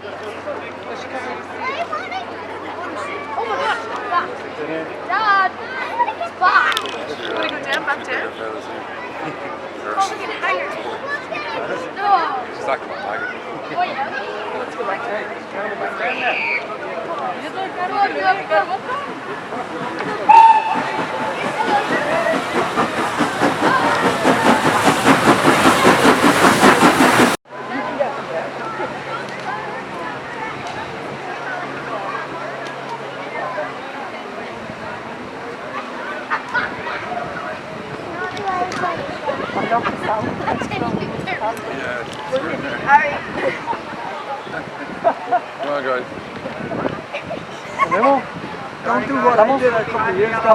Oh my gosh, Dad! Dad! It's back! You wanna go down, back down? Oh, look at Haggard! No! She's talking about Haggard. Oh yeah. Let's go back down. Go back down now. Come on, guys. Remember? Don't do what I did a couple of years ago.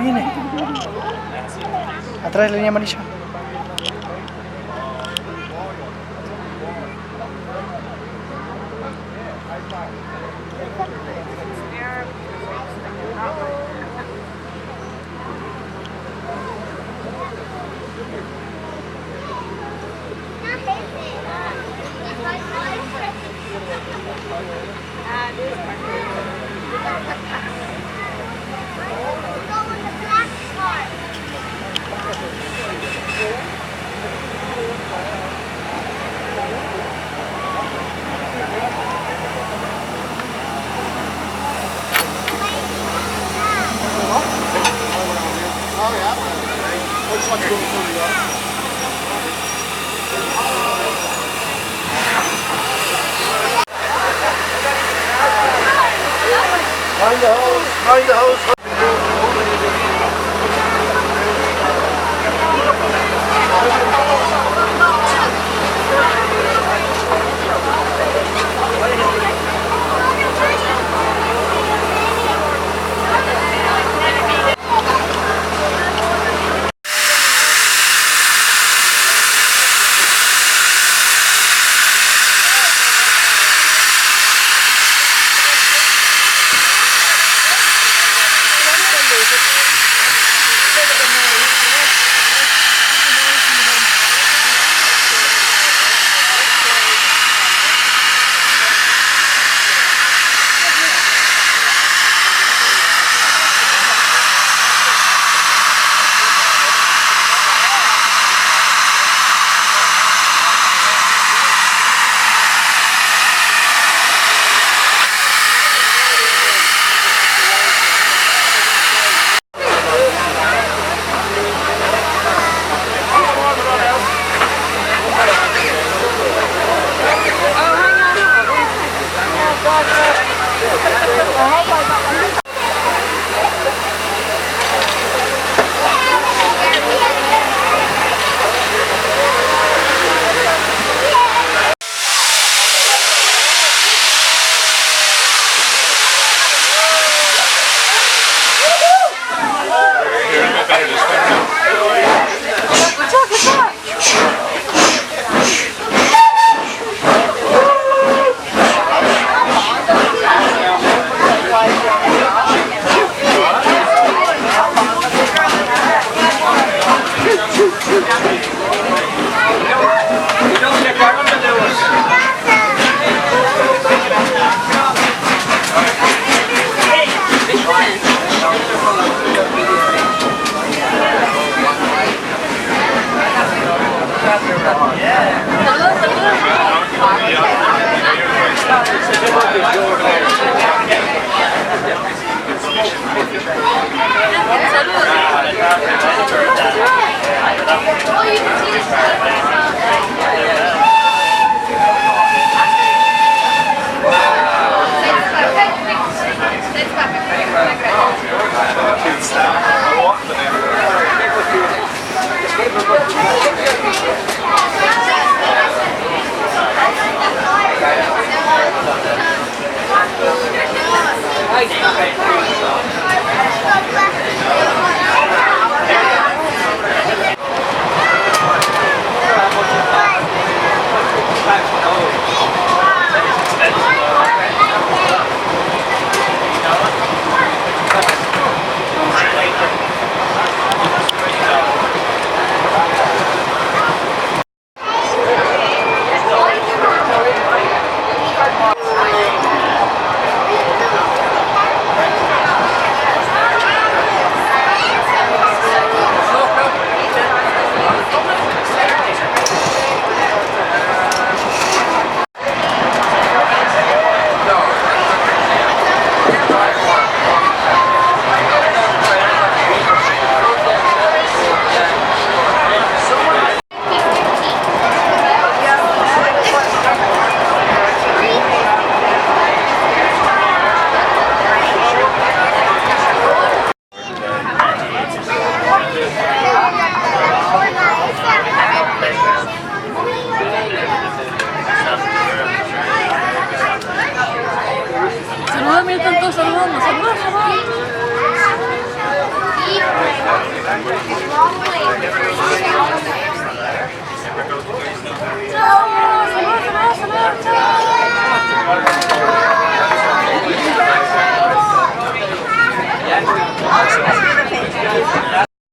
Viene. Atrás de la línea amarilla. Mind the hose. Saluda, mira, están todos saludando. Saluda, saluda. Saluda, saluda, saluda.